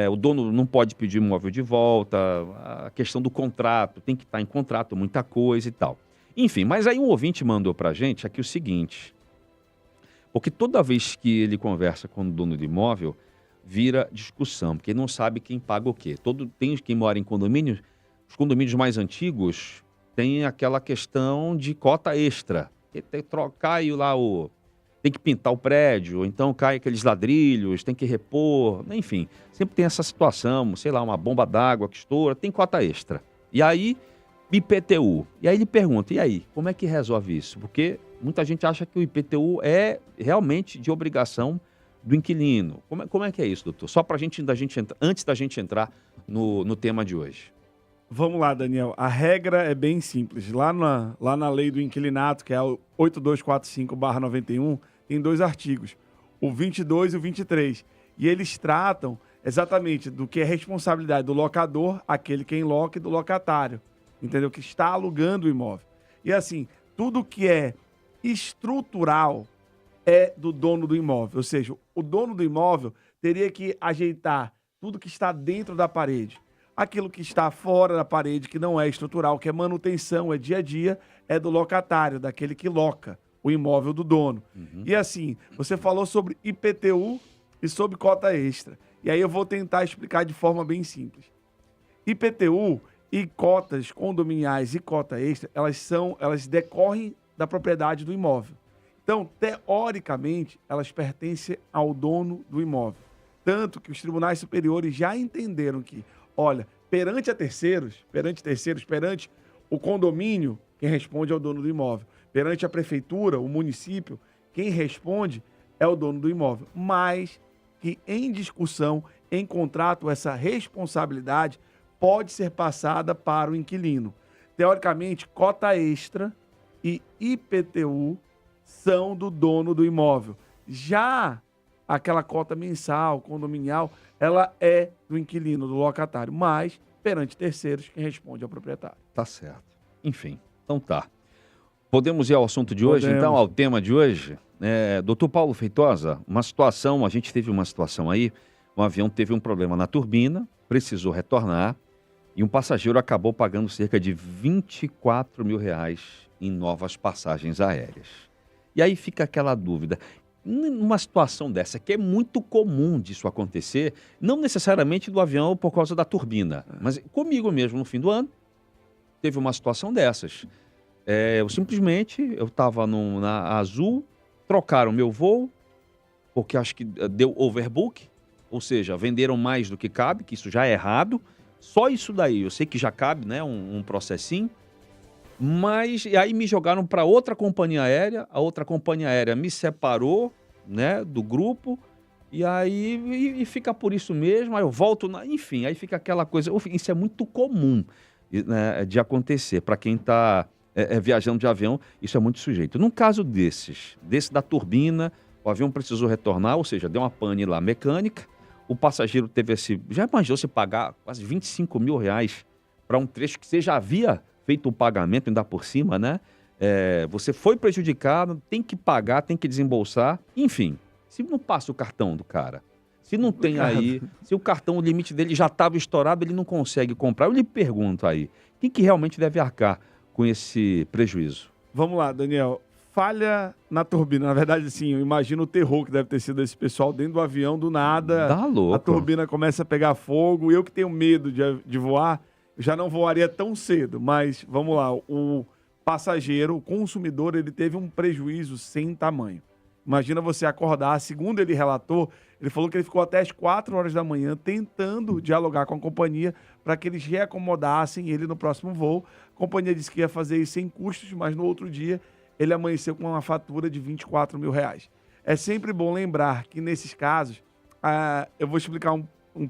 O dono não pode pedir imóvel de volta, a questão do contrato, tem que estar em contrato, muita coisa e tal. Enfim, mas aí um ouvinte mandou pra gente aqui o seguinte, porque toda vez que ele conversa com o dono do imóvel, vira discussão, porque ele não sabe quem paga o quê. Tem quem mora em condomínios, os condomínios mais antigos têm aquela questão de cota extra. Tem que trocar e lá tem que pintar o prédio, ou então cai aqueles ladrilhos, tem que repor, enfim, sempre tem essa situação, sei lá, uma bomba d'água que estoura, tem cota extra. E aí, IPTU. E aí ele pergunta, e aí, como é que resolve isso? Porque muita gente acha que o IPTU é realmente de obrigação do inquilino. Como é que é isso, doutor? Só para antes da gente entrar no tema de hoje. Vamos lá, Daniel. A regra é bem simples. Lá na lei do inquilinato, que é o 8245/91, tem 2 artigos, o 22 e o 23. E eles tratam exatamente do que é responsabilidade do locador, aquele quem loca, e do locatário, entendeu? Que está alugando o imóvel. E assim, tudo que é estrutural é do dono do imóvel. Ou seja, o dono do imóvel teria que ajeitar tudo que está dentro da parede. Aquilo que está fora da parede, que não é estrutural, que é manutenção, é dia a dia, é do locatário, daquele que loca o imóvel do dono. E assim, você falou sobre IPTU e sobre cota extra. E aí eu vou tentar explicar de forma bem simples. IPTU e cotas condominiais e cota extra, elas decorrem da propriedade do imóvel. Então, teoricamente, elas pertencem ao dono do imóvel. Tanto que os tribunais superiores já entenderam que, olha, perante o condomínio, quem responde é o dono do imóvel. Perante a prefeitura, o município, quem responde é o dono do imóvel. Mas que em discussão, em contrato, essa responsabilidade pode ser passada para o inquilino. Teoricamente, cota extra e IPTU são do dono do imóvel. Já aquela cota mensal, condominial, ela é do inquilino, do locatário, mas perante terceiros, quem responde é o proprietário. Tá certo. Enfim, então tá. Podemos ir ao assunto de hoje, então, ao tema de hoje? Doutor Paulo Feitosa, a gente teve uma situação aí, um avião teve um problema na turbina, precisou retornar, e um passageiro acabou pagando cerca de R$24 mil em novas passagens aéreas. E aí fica aquela dúvida, numa situação dessa, que é muito comum disso acontecer, não necessariamente do avião por causa da turbina, mas comigo mesmo, no fim do ano, teve uma situação dessas. Eu estava na Azul, trocaram meu voo, porque acho que deu overbook, ou seja, venderam mais do que cabe, que isso já é errado. Só isso daí, eu sei que já cabe, né, um processinho, mas e aí me jogaram para outra companhia aérea, a outra companhia aérea me separou, né, do grupo, e aí fica por isso mesmo, aí eu volto, enfim, aí fica aquela coisa, isso é muito comum, né, de acontecer, para quem está viajando de avião, isso é muito sujeito. Num caso desse da turbina, o avião precisou retornar, ou seja, deu uma pane lá mecânica, o passageiro já imaginou se pagar quase R$25 mil para um trecho que você já havia feito o pagamento, ainda por cima, né? Você foi prejudicado, tem que pagar, tem que desembolsar, enfim, se não passa o cartão do cara, se não tem aí, se o cartão, o limite dele já estava estourado, ele não consegue comprar, eu lhe pergunto aí, quem que realmente deve arcar com esse prejuízo? Vamos lá, Daniel. Falha na turbina. Na verdade, sim, eu imagino o terror que deve ter sido esse pessoal dentro do avião, do nada. Dá louco. A turbina começa a pegar fogo. Eu que tenho medo de voar, já não voaria tão cedo. Mas, vamos lá, o passageiro, o consumidor, ele teve um prejuízo sem tamanho. Imagina você acordar, segundo ele relatou, ele falou que ele ficou até as 4 horas da manhã tentando dialogar com a companhia para que eles reacomodassem ele no próximo voo. A companhia disse que ia fazer isso sem custos, mas no outro dia ele amanheceu com uma fatura de R$24 mil. É sempre bom lembrar que nesses casos, eu vou explicar um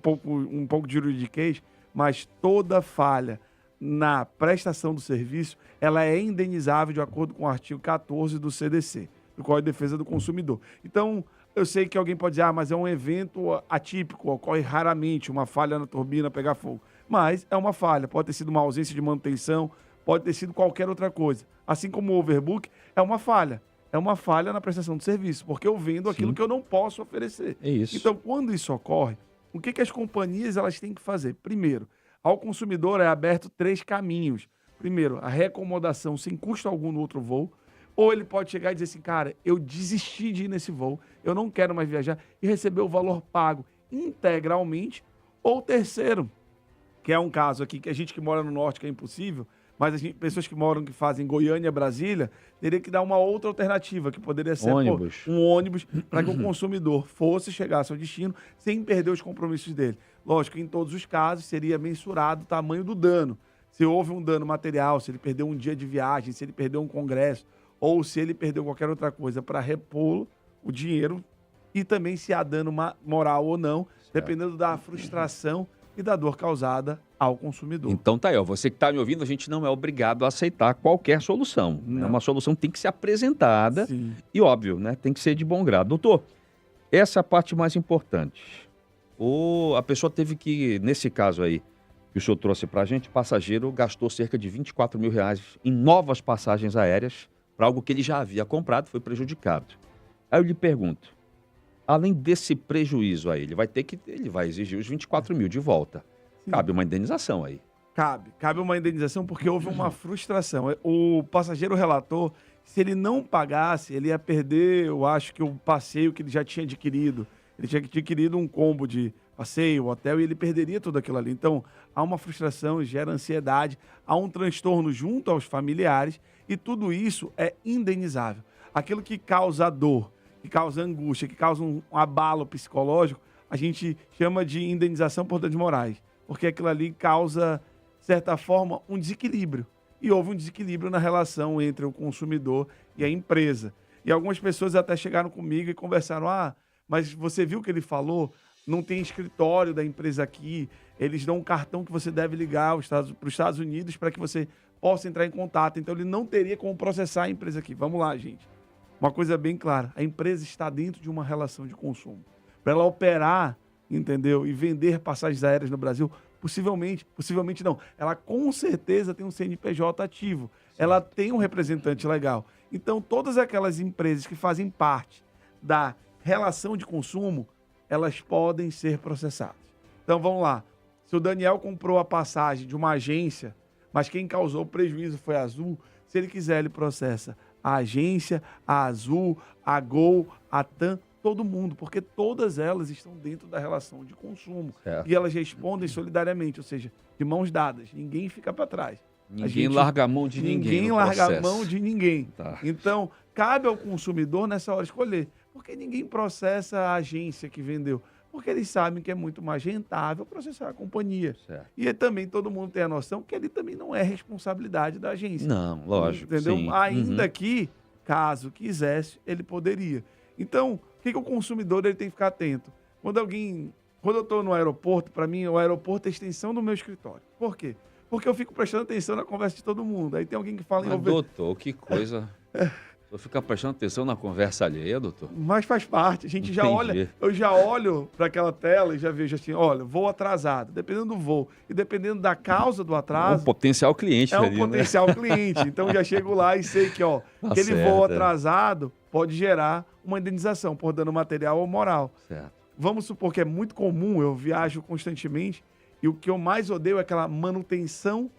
pouco de juridiquês, mas toda falha na prestação do serviço, ela é indenizável de acordo com o artigo 14 do CDC, do Código de Defesa do Consumidor. Então, eu sei que alguém pode dizer, mas é um evento atípico, ocorre raramente, uma falha na turbina pegar fogo. Mas é uma falha, pode ter sido uma ausência de manutenção, pode ter sido qualquer outra coisa. Assim como o overbook, é uma falha. É uma falha na prestação de serviço, porque eu vendo aquilo que eu não posso oferecer. É isso. Então, quando isso ocorre, o que as companhias elas têm que fazer? Primeiro, ao consumidor é aberto 3 caminhos. Primeiro, a reacomodação sem custo algum no outro voo, ou ele pode chegar e dizer assim, cara, eu desisti de ir nesse voo, eu não quero mais viajar, e receber o valor pago integralmente. Ou terceiro, que é um caso aqui, que a gente que mora no norte, que é impossível, mas pessoas que fazem Goiânia, Brasília, teria que dar uma outra alternativa, que poderia ser um ônibus para que o consumidor chegasse ao destino sem perder os compromissos dele. Lógico que em todos os casos seria mensurado o tamanho do dano. Se houve um dano material, se ele perdeu um dia de viagem, se ele perdeu um congresso, ou se ele perdeu qualquer outra coisa, para repor o dinheiro, e também se há dano moral ou não, dependendo da frustração e da dor causada ao consumidor. Então tá aí, ó, você que está me ouvindo, a gente não é obrigado a aceitar qualquer solução. Né? Uma solução tem que ser apresentada. Sim. E óbvio, né? Tem que ser de bom grado. Doutor, essa é a parte mais importante. A pessoa teve que, nesse caso aí, que o senhor trouxe para a gente, o passageiro gastou cerca de R$24 mil em novas passagens aéreas para algo que ele já havia comprado, foi prejudicado. Aí eu lhe pergunto, além desse prejuízo aí, ele vai exigir os 24 mil de volta. Sim. Cabe uma indenização aí. Cabe uma indenização porque houve uma frustração. O passageiro relatou que se ele não pagasse, ele ia perder, eu acho que o passeio que ele já tinha adquirido. Ele tinha adquirido um combo de passeio, hotel, e ele perderia tudo aquilo ali. Então, há uma frustração, gera ansiedade, há um transtorno junto aos familiares, e tudo isso é indenizável. Aquilo que causa dor, que causa angústia, que causa um abalo psicológico, a gente chama de indenização por danos morais, porque aquilo ali causa, de certa forma, um desequilíbrio. E houve um desequilíbrio na relação entre o consumidor e a empresa. E algumas pessoas até chegaram comigo e conversaram, mas você viu o que ele falou? Não tem escritório da empresa aqui, eles dão um cartão que você deve ligar para os Estados Unidos para que você possa entrar em contato. Então, ele não teria como processar a empresa aqui. Vamos lá, gente. Uma coisa bem clara, a empresa está dentro de uma relação de consumo. Para ela operar, entendeu? E vender passagens aéreas no Brasil, possivelmente não, ela com certeza tem um CNPJ ativo, ela tem um representante legal. Então, todas aquelas empresas que fazem parte da relação de consumo, elas podem ser processadas. Então, vamos lá. Se o Daniel comprou a passagem de uma agência, mas quem causou o prejuízo foi a Azul, se ele quiser, ele processa a agência, a Azul, a Gol, a TAM, todo mundo, porque todas elas estão dentro da relação de consumo. Certo. E elas respondem solidariamente, ou seja, de mãos dadas. Ninguém fica para trás. Ninguém larga a mão de ninguém. Ninguém larga a mão de ninguém. Tá. Então, cabe ao consumidor nessa hora escolher. Porque ninguém processa a agência que vendeu. Porque eles sabem que é muito mais rentável processar a companhia. Certo. E também todo mundo tem a noção que ele também não é responsabilidade da agência. Não, lógico. Entendeu? Sim. Ainda que, caso quisesse, ele poderia. Então, o que o consumidor ele tem que ficar atento? Quando eu estou no aeroporto, para mim, o aeroporto é a extensão do meu escritório. Por quê? Porque eu fico prestando atenção na conversa de todo mundo. Aí tem alguém que fala... doutor, que coisa... Eu fico prestando atenção na conversa alheia, doutor. Mas faz parte. A gente já olha... Eu já olho para aquela tela e já vejo assim, olha, voo atrasado. Dependendo do voo e dependendo da causa do atraso... É um potencial cliente. É um potencial cliente. Então, já chego lá e sei que, aquele voo atrasado pode gerar uma indenização por dano material ou moral. Certo. Vamos supor que é muito comum, eu viajo constantemente, e o que eu mais odeio é aquela manutenção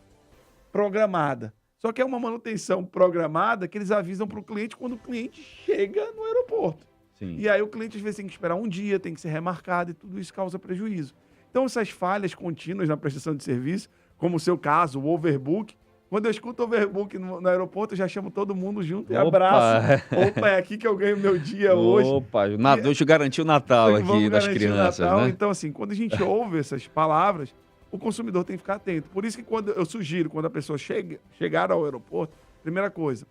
programada. Só que é uma manutenção programada que eles avisam para o cliente quando o cliente chega no aeroporto. Sim. E aí o cliente às vezes tem que esperar um dia, tem que ser remarcado e tudo isso causa prejuízo. Então essas falhas contínuas na prestação de serviço, como o seu caso, o overbook, quando eu escuto overbook no aeroporto, eu já chamo todo mundo junto e abraço. Opa, é aqui que eu ganho meu dia hoje. Opa, deixa eu garantir o Natal aqui das crianças, Natal, né? Então assim, quando a gente ouve essas palavras, o consumidor tem que ficar atento. Por isso que quando eu sugiro, quando a pessoa chegar ao aeroporto, primeira coisa,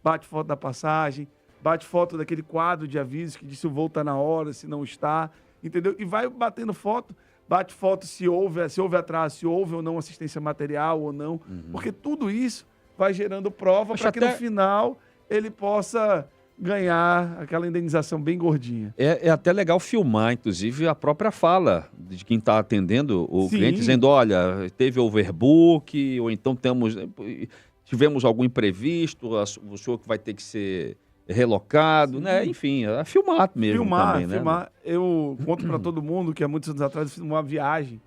bate foto da passagem, bate foto daquele quadro de avisos que diz se o voo está na hora, se não está, entendeu? E vai batendo foto, bate foto se houve atraso, se houve ou não assistência material ou não, porque tudo isso vai gerando prova para que no final ele possa ganhar aquela indenização bem gordinha. É até legal filmar, inclusive, a própria fala de quem está atendendo o cliente, dizendo, olha, teve overbook, ou então tivemos algum imprevisto, o senhor que vai ter que ser relocado, né? Enfim, é filmar mesmo também, né? Filmar. Eu conto para todo mundo que há muitos anos atrás eu fiz uma viagem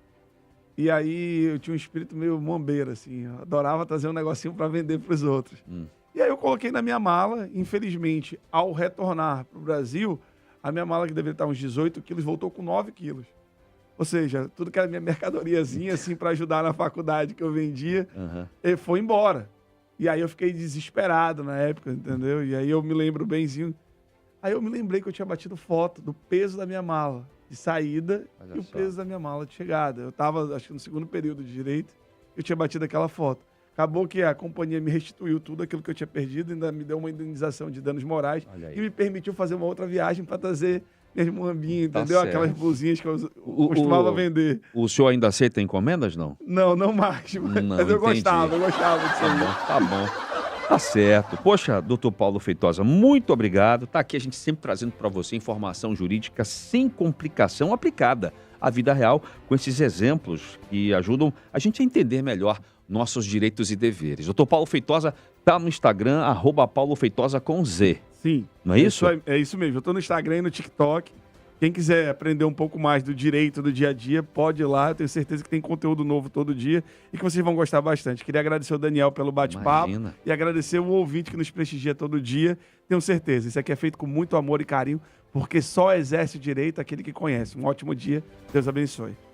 e aí eu tinha um espírito meio mambeiro, assim. Eu adorava trazer um negocinho para vender para os outros. E aí eu coloquei na minha mala. Infelizmente, ao retornar para o Brasil, a minha mala, que deveria estar uns 18 quilos, voltou com 9 quilos. Ou seja, tudo que era minha mercadoriazinha, assim, para ajudar na faculdade que eu vendia, foi embora. E aí eu fiquei desesperado na época, entendeu? E aí eu me lembro benzinho. Aí eu me lembrei que eu tinha batido foto do peso da minha mala de saída e o peso da minha mala de chegada. Eu estava, acho que no segundo período de direito, eu tinha batido aquela foto. Acabou que a companhia me restituiu tudo aquilo que eu tinha perdido, ainda me deu uma indenização de danos morais e me permitiu fazer uma outra viagem para trazer minhas muambinhas, entendeu? Tá Aquelas blusinhas que eu costumava vender. O senhor ainda aceita encomendas, não? Não mais. Mas eu gostava disso aí. Tá bom. Tá certo. Poxa, doutor Paulo Feitosa, muito obrigado. Tá aqui a gente sempre trazendo para você informação jurídica sem complicação aplicada à vida real, com esses exemplos que ajudam a gente a entender melhor nossos direitos e deveres. Doutor Paulo Feitosa tá no Instagram, @Paulo Feitosa com Z. Sim. Não é isso? É isso mesmo. Eu tô no Instagram e no TikTok. Quem quiser aprender um pouco mais do direito do dia a dia, pode ir lá. Eu tenho certeza que tem conteúdo novo todo dia e que vocês vão gostar bastante. Queria agradecer o Daniel pelo bate-papo e agradecer o ouvinte que nos prestigia todo dia. Tenho certeza, isso aqui é feito com muito amor e carinho, porque só exerce o direito aquele que conhece. Um ótimo dia. Deus abençoe.